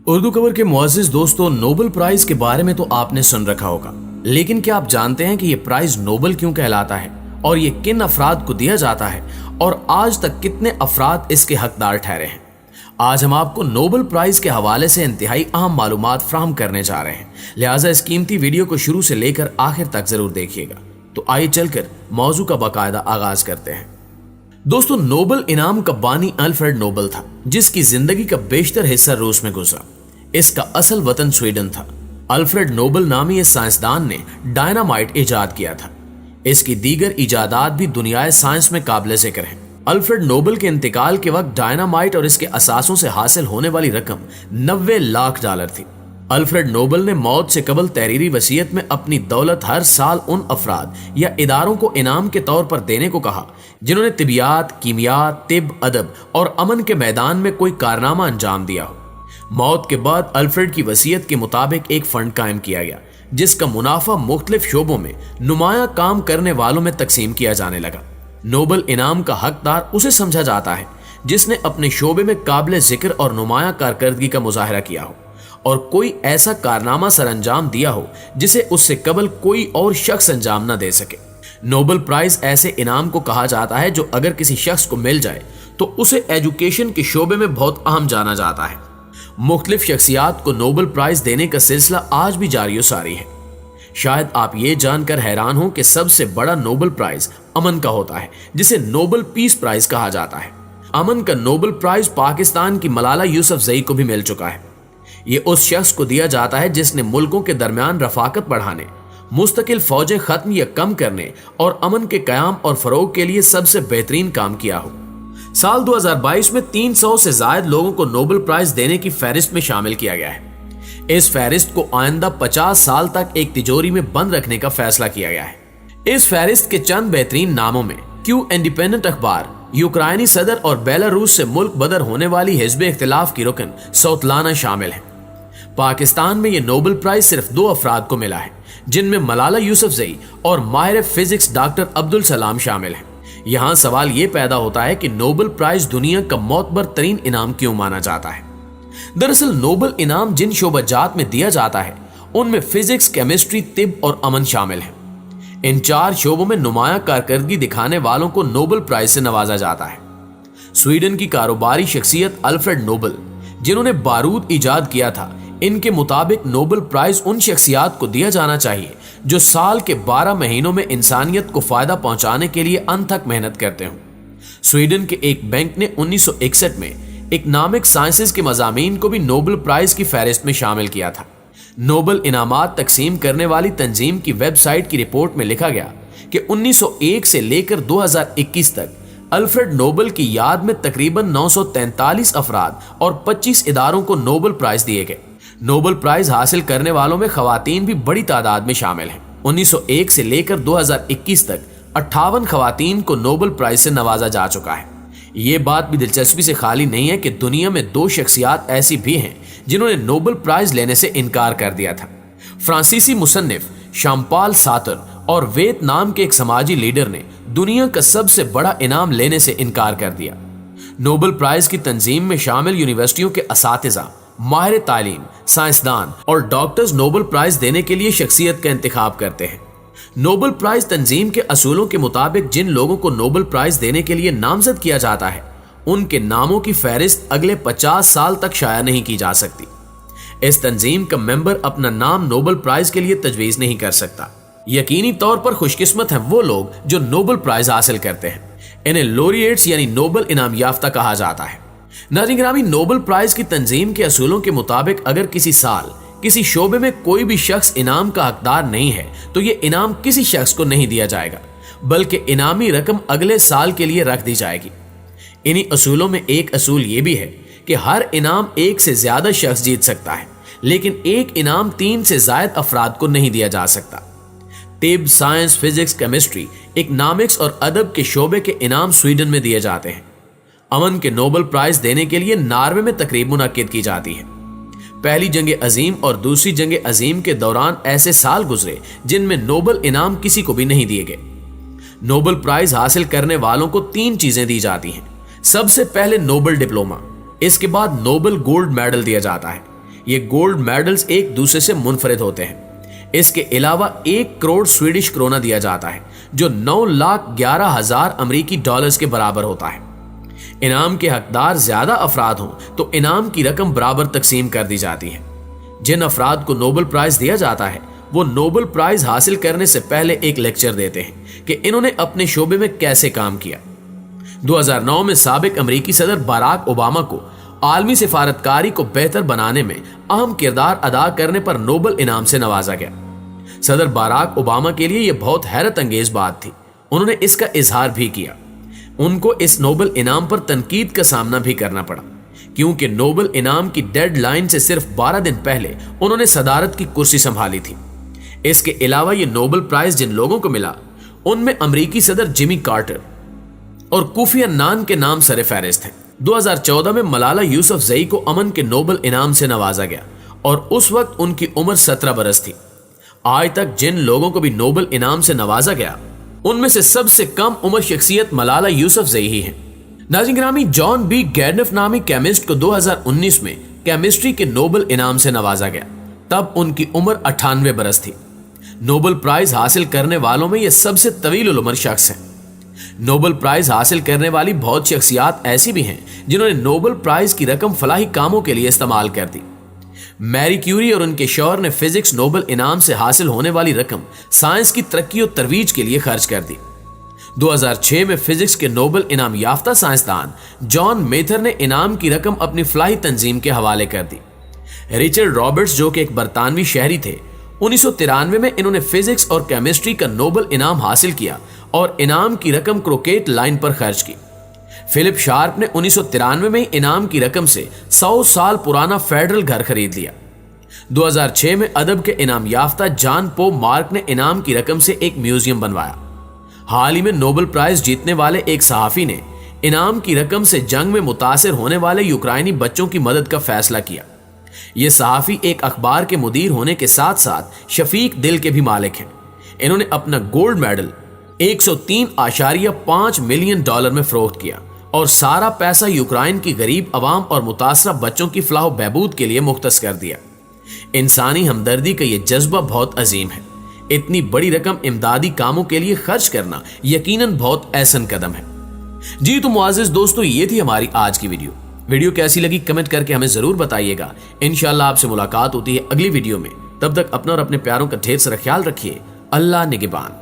Urdu cover के मुअज़्ज़िज़ दोस्तों, Nobel prize के बारे में तो आपने सुन रखा होगा, लेकिन क्या आप जानते हैं कि यह प्राइज नोबेल क्यों कहलाता है और ये किन अफराद को दिया जाता है और आज तक कितने अफराद इसके हकदार ठहरे हैं। आज हम आपको नोबेल प्राइज के हवाले से इंतहाई अहम मालूमात फ्राहम करने जा रहे हैं, लिहाजा इस कीमती वीडियो को शुरू से लेकर आखिर तक जरूर देखिएगा। तो आइए चलकर मौजू का बाकायदा आगाज करते हैं। दोस्तों, नोबेल इनाम का बानी अल्फ्रेड नोबेल था, जिसकी जिंदगी का बेशतर हिस्सा रूस में गुजरा। इसका असल वतन स्वीडन था। अल्फ्रेड नोबेल नामी इस साइंसदान ने डायनामाइट इजाद किया था। इसकी दीगर इजादात भी दुनियाए साइंस में काबिल जिक्र हैं। अल्फ्रेड नोबेल के इंतकाल के वक्त डायनामाइट और इसके असासों से हासिल होने वाली रकम 90 लाख डॉलर थी। अल्फ्रेड नोबेल ने मौत से कबल तहरीरी वसीयत में अपनी दौलत हर साल उन अफराद या इदारों को इनाम के तौर पर देने को कहा जिन्होंने तिबियात, कीमिया, तिब, अदब और अमन के मैदान में कोई कारनामा अंजाम दिया हो। मौत के बाद अल्फ्रेड की वसीयत के मुताबिक एक फंड कायम किया गया, जिसका मुनाफा मुख्तलिफ शोबों में नुमाया काम करने वालों में तकसीम किया जाने लगा। नोबेल इनाम का हकदार उसे समझा जाता है जिसने अपने शोबे में काबिल जिक्र और नुमाया कारकर्दगी का मुजाहरा किया हो और कोई ऐसा कारनामा सरअंजाम दिया हो जिसे उससे कबल कोई और शख्स अंजाम न दे सके। नोबेल प्राइज ऐसे इनाम को कहा जाता है जो अगर किसी शख्स को मिल जाए तो उसे एजुकेशन के शोबे में बहुत अहम जाना जाता है। मुख्तलिफ शख्सियात को नोबेल प्राइज देने का सिलसिला आज भी जारी सारी है। शायद आप ये जानकर हैरान हो कि सबसे बड़ा नोबेल प्राइज अमन का होता है, जिसे नोबेल पीस प्राइज कहा जाता है। अमन का नोबेल प्राइज पाकिस्तान की मलाला यूसुफजई को भी मिल चुका है। ये उस शख्स को दिया जाता है जिसने मुल्कों के दरमियान रफाकत बढ़ाने, मुस्तकिल फौजें खत्म या कम करने और अमन के कयाम और फरोग के लिए सबसे बेहतरीन काम किया हो। साल 2022 में 300 से ज्यादा लोगों को नोबेल प्राइज देने की फहरिस्त में शामिल किया गया है। इस फहरिस्त को आइंदा 50 साल तक एक तिजोरी में बंद रखने का फैसला किया गया है। इस फहरिस्त के चंद बेहतरीन नामों में क्यू इंडिपेंडेंट अखबार, यूक्राइनी सदर और बेलारूस से मुल्क बदर होने वाली हिज़्ब इख्तिलाफ की रुकन सौतलाना शामिल है। पाकिस्तान में यह नोबेल प्राइज सिर्फ 2 अफराद को मिला है, जिनमें मलाला यूसुफजई और माहिर फिजिक्स डॉक्टर अब्दुल सलाम शामिल हैं। यहाँ सवाल ये पैदा होता है कि नोबेल प्राइज दुनिया का मोतबर तरीन इनाम क्यों माना जाता है। दरअसल नोबेल इनाम जिन शोबाजात में दिया जाता है उनमें फिजिक्स, केमिस्ट्री, तिब और अमन शामिल है। इन 4 शोबों में नुमाया कारकर्दगी दिखाने वालों को नोबेल प्राइज से नवाजा जाता है। स्वीडन की कारोबारी शख्सियत अल्फ्रेड नोबेल, जिन्होंने बारूद इजाद किया था, इनके मुताबिक नोबेल प्राइज उन शख्सियात को दिया जाना चाहिए जो साल के 12 महीनों में इंसानियत को फायदा पहुंचाने के लिए अनथक मेहनत करते हों। स्वीडन के एक बैंक ने 1961 में इकनॉमिक साइंसेज के मज़ामीन को भी नोबेल प्राइज की फहरिस्त में शामिल किया था। नोबेल इनामात तकसीम करने वाली तंजीम की वेबसाइट की रिपोर्ट में लिखा गया कि 1901 से लेकर 2021 तक अल्फ्रेड नोबेल की याद में तकरीबन 943 अफराद और 25 इदारों को नोबेल प्राइज दिए गए। नोबेल प्राइज हासिल करने वालों में खवातीन भी बड़ी तादाद में शामिल हैं। 1901 से लेकर 2021 तक 58 खवातीन को नोबेल प्राइज से नवाजा जा चुका है। ये बात भी दिलचस्पी से खाली नहीं है कि दुनिया में 2 शख्सियात ऐसी भी हैं जिन्होंने नोबेल प्राइज लेने से इनकार कर दिया था। फ्रांसीसी मुसन्निफ शाम्पाल सातर और वियतनाम के एक समाजी लीडर ने दुनिया का सबसे बड़ा इनाम लेने से इनकार कर दिया। नोबेल प्राइज की तंजीम में शामिल यूनिवर्सिटियों के असातिज़ा, माहिर तालीम, साइंसदान और डॉक्टर्स नोबेल प्राइज देने के लिए शख्सियत का इंतखाब करते हैं। नोबेल प्राइज तंजीम के असूलों के मुताबिक जिन लोगों को नोबेल प्राइज देने के लिए नामजद किया जाता है, उनके नामों की फहरिस्त अगले 50 साल तक शाया नहीं की जा सकती। इस तंजीम का मेंबर अपना नाम नोबेल प्राइज के लिए तजवीज़ नहीं कर सकता। यकीनी तौर पर खुशकिस्मत हैं वो लोग जो नोबेल प्राइज हासिल करते हैं। इन्हें लॉरिएट्स यानी नोबेल इनाम याफ्ता कहा जाता है। नाज़रीन गिरामी, नोबेल प्राइज की तंजीम के असूलों के मुताबिक अगर किसी साल किसी शोबे में कोई भी शख्स इनाम का हकदार नहीं है तो ये इनाम किसी शख्स को नहीं दिया जाएगा, बल्कि इनामी रकम अगले साल के लिए रख दी जाएगी। इन्हीं असूलों में एक असूल ये भी है कि हर इनाम 1 से ज्यादा शख्स जीत सकता है, लेकिन एक इनाम 3 से ज्यादा अफराद को नहीं दिया जा सकता। तिब, साइंस, फिजिक्स, केमिस्ट्री, इकनॉमिक्स और अदब के शोबे के इनाम स्वीडन में दिए जाते हैं। अमन के नोबेल प्राइज देने के लिए नार्वे में तकरीब मुनक्किद की जाती है। पहली जंग अजीम और दूसरी जंग अजीम के दौरान ऐसे साल गुजरे जिनमें नोबेल इनाम किसी को भी नहीं दिए गए। नोबेल प्राइज हासिल करने वालों को 3 चीजें दी जाती हैं। सबसे पहले नोबेल डिप्लोमा, इसके बाद नोबेल गोल्ड मेडल दिया जाता है। ये गोल्ड मेडल्स एक दूसरे से मुनफरिद होते हैं। इसके अलावा 1 करोड़ स्वीडिश क्रोना दिया जाता है, जो 9,11,000 अमेरिकी डॉलर्स के बराबर होता है। इनाम के हकदार ज्यादा अफराद हों तो इनाम की रकम बराबर तकसीम कर दी जाती है। जिन अफराद को नोबेल प्राइज दिया जाता है वो नोबेल प्राइज हासिल करने से पहले एक लेक्चर देते हैं कि इन्होंने अपने शोबे में कैसे काम किया। 2009 में साबिक अमेरिकी सदर बराक ओबामा को आलमी सिफारतकारी को बेहतर बनाने में अहम किरदार अदा करने पर नोबेल इनाम से नवाजा गया। सदर बराक ओबामा के लिए यह बहुत हैरत अंगेज बात थी। उन्होंने इसका इजहार भी किया। उनको इस नोबेल इनाम पर तनकीद का सामना भी करना पड़ा, क्योंकि नोबेल इनाम की डेडलाइन से सिर्फ 12 दिन पहले उन्होंने सदारत की कुर्सी संभाली थी। इसके अलावा यह नोबेल प्राइज जिन लोगों को मिला उनमें अमेरिकी सदर जिमी कार्टर और कोफी अन्नान के नाम सरे फहरिस्त हैं। 2014 में मलाला यूसुफजई को अमन के नोबेल इनाम से नवाजा गया और उस वक्त उनकी उम्र 17 बरस थी। आज तक जिन लोगों को भी नोबेल इनाम से नवाजा गया उनमें से सबसे कम उम्र शख्सियत मलाला यूसुफजई ही है। नाज़रीन गिरामी, जॉन बी गैडनेफ नामी केमिस्ट को 2019 में केमिस्ट्री के नोबेल इनाम से नवाजा गया। तब उनकी उम्र 98 बरस थी। नोबेल प्राइज हासिल करने वालों में यह सबसे तवील उम्र शख्स है। नोबेल प्राइज हासिल करने वाली बहुत शख्सियात ऐसी भी हैं जिन्होंने नोबेल प्राइज की रकम फलाही कामों के लिए इस्तेमाल कर दी। मैरी क्यूरी और उनके शौहर ने फिजिक्स नोबेल इनाम से हासिल होने वाली रकम साइंस की तरक्की और तरवीज के लिए खर्च कर दी। 2006 में फिजिक्स के नोबेल इनाम याफ्ता साइंसदान जॉन मेथर ने इनाम की रकम अपनी फलाही तंजीम के हवाले कर दी। रिचर्ड रॉबर्ट्स, जो कि एक बरतानवी शहरी थे, 1993 में इन्होंने फिजिक्स और केमिस्ट्री का नोबेल इनाम हासिल किया और इनाम की रकम क्रिकेट लाइन पर खर्च की। फिलिप शार्प ने 1993 में इनाम की रकम से 100 साल पुराना फेडरल घर खरीद लिया। 2006 में अदब के इनाम याफ्ता जॉन पो मार्क ने इनाम की रकम से एक म्यूजियम बनवाया। हाल ही में नोबेल प्राइज जीतने वाले एक सहाफी ने इनाम की रकम से जंग में मुतासिर होने वाले यूक्राइनी बच्चों की मदद का फैसला किया। यह सहाफी एक अखबार के मुदीर होने के साथ साथ शफीक दिल के भी मालिक हैं। इन्होंने अपना गोल्ड मेडल 103.5 मिलियन डॉलर में फरोख्त किया और सारा पैसा यूक्राइन की गरीब अवाम और मुतासरा बच्चों की फलाह बहबूद के लिए मुख्तस कर दिया। इंसानी हमदर्दी का यह जज्बा बहुत अजीम है। इतनी बड़ी रकम इमदादी कामों के लिए खर्च करना यकीनन बहुत एहसन कदम है। जी तो मुआज़िज़ दोस्तों, ये थी हमारी आज की वीडियो कैसी लगी कमेंट करके हमें जरूर बताइएगा। इंशाअल्लाह आपसे मुलाकात होती है अगली वीडियो में। तब तक अपना और अपने प्यारों का ढेर सारा ख्याल रखिए। अल्लाह निगहबान।